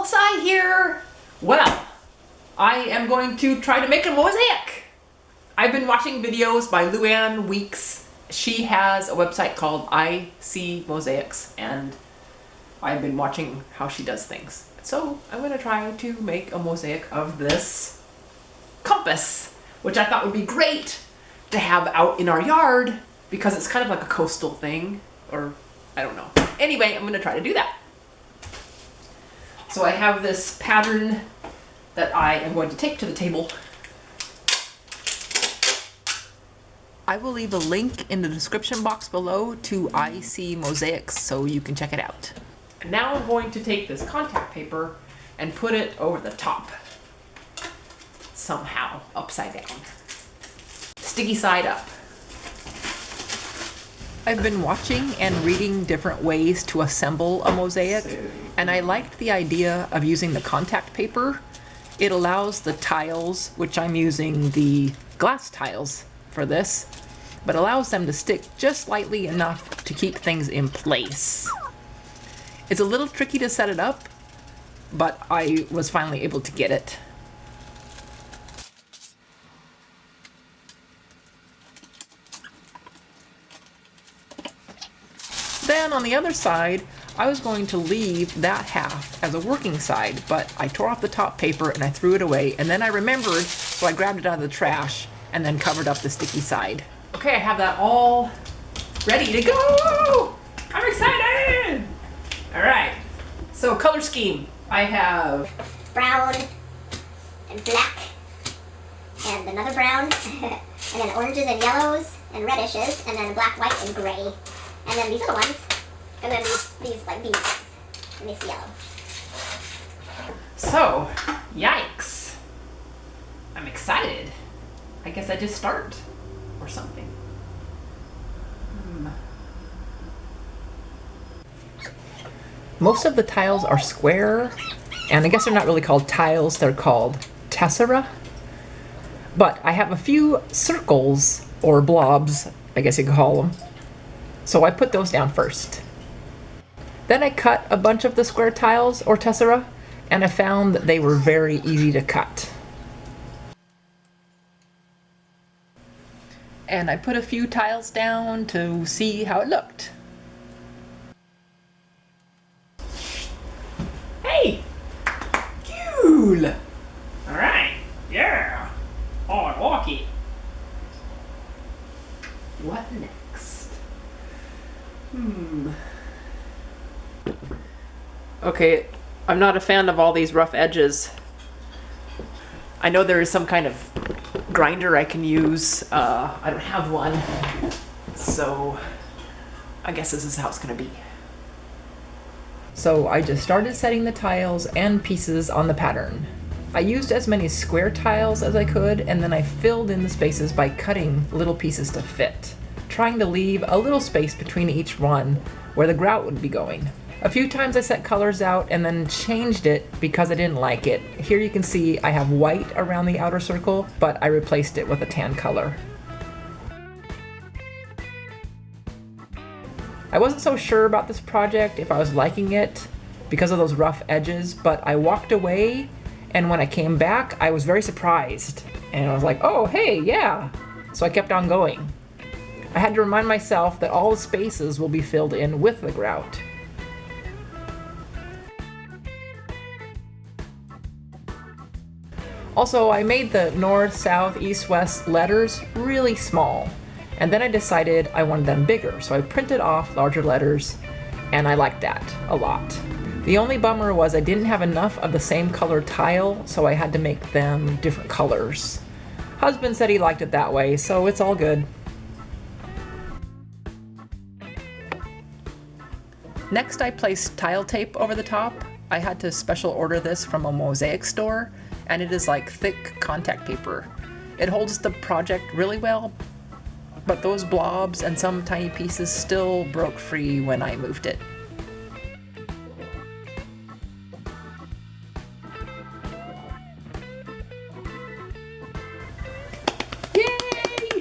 y'all, Sai here. Well, I am going to try to make a mosaic. I've been watching videos by Luann Weeks. She has a website called I See Mosaics, and I've been watching how she does things. So I'm going to try to make a mosaic of this compass, which I thought would be great to have out in our yard because it's kind of like a coastal thing, or I don't know. Anyway, I'm going to try to do that. So I have this pattern that I am going to take to the table. I will leave a link in the description box below to I See Mosaics so you can check it out. And now I'm going to take this contact paper and put it over the top. Somehow, upside down. Sticky side up. I've been watching and reading different ways to assemble a mosaic, and I liked the idea of using the contact paper. It allows the tiles, which I'm using the glass tiles for this, but allows them to stick just slightly enough to keep things in place. It's a little tricky to set it up, but I was finally able to get it. Then on the other side, I was going to leave that half as a working side, but I tore off the top paper and I threw it away, and then I remembered, so I grabbed it out of the trash and then covered up the sticky side. Okay, I have that all ready to go! I'm excited! Alright, so color scheme. I have brown and black and another brown and then oranges and yellows and redishes and then black, white, and gray. And then these are the ones, and then these like these ones, and this yellow. So, yikes. I'm excited. I guess I just start, or something. Most of the tiles are square, and I guess they're not really called tiles, they're called tessera. But I have a few circles, or blobs, I guess you could call them. So I put those down first. Then I cut a bunch of the square tiles, or tessera, and I found that they were very easy to cut. And I put a few tiles down to see how it looked. Hey! Cool! Alright, yeah! Oh, I like it. What next? Okay, I'm not a fan of all these rough edges. I know there is some kind of grinder I can use. I don't have one, so I guess this is how it's gonna be. So I just started setting the tiles and pieces on the pattern. I used as many square tiles as I could, and then I filled in the spaces by cutting little pieces to fit, trying to leave a little space between each one where the grout would be going. A few times I set colors out and then changed it because I didn't like it. Here you can see I have white around the outer circle, but I replaced it with a tan color. I wasn't so sure about this project, if I was liking it because of those rough edges, but I walked away, and when I came back, I was very surprised. And I was like, oh, hey, yeah. So I kept on going. I had to remind myself that all the spaces will be filled in with the grout. Also, I made the north, south, east, west letters really small, and then I decided I wanted them bigger, so I printed off larger letters, and I liked that a lot. The only bummer was I didn't have enough of the same color tile, so I had to make them different colors. Husband said he liked it that way, so it's all good. Next, I placed tile tape over the top. I had to special order this from a Mosaic store, and it is like thick contact paper. It holds the project really well, but those blobs and some tiny pieces still broke free when I moved it. Yay!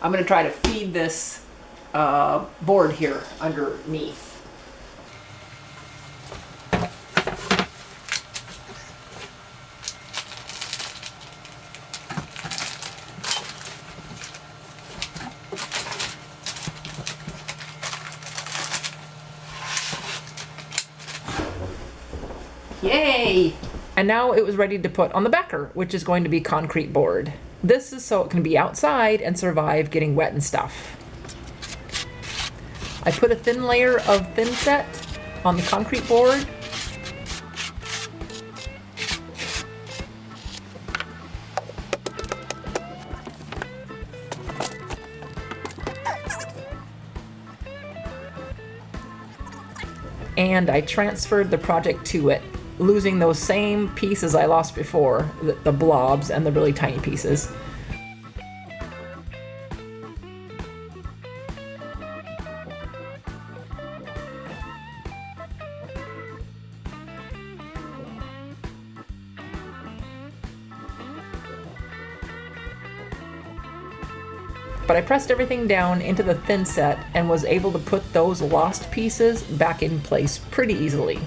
I'm gonna try to feed this board here underneath. Yay! And now it was ready to put on the backer, which is going to be concrete board. This is so it can be outside and survive getting wet and stuff. I put a thin layer of thin set on the concrete board. And I transferred the project to it, losing those same pieces I lost before, the blobs and the really tiny pieces. But I pressed everything down into the thin set and was able to put those lost pieces back in place pretty easily.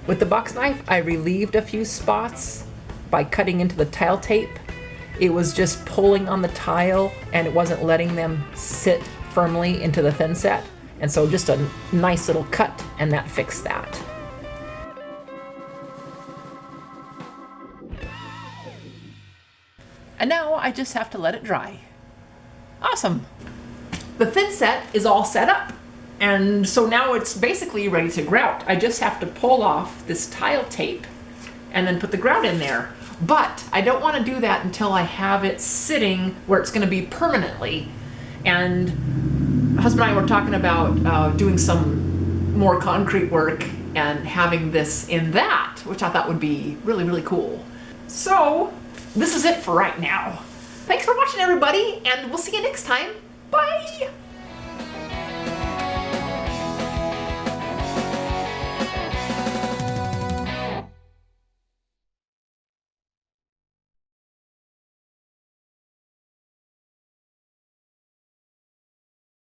With the box knife, I relieved a few spots by cutting into the tile tape. It was just pulling on the tile and it wasn't letting them sit firmly into the thin set. And so just a nice little cut and that fixed that. And now I just have to let it dry. Awesome. The thin set is all set up. And so now it's basically ready to grout. I just have to pull off this tile tape and then put the grout in there. But I don't want to do that until I have it sitting where it's going to be permanently. And my husband and I were talking about doing some more concrete work and having this in that, which I thought would be really, really cool. So this is it for right now. Thanks for watching, everybody, and we'll see you next time. Bye!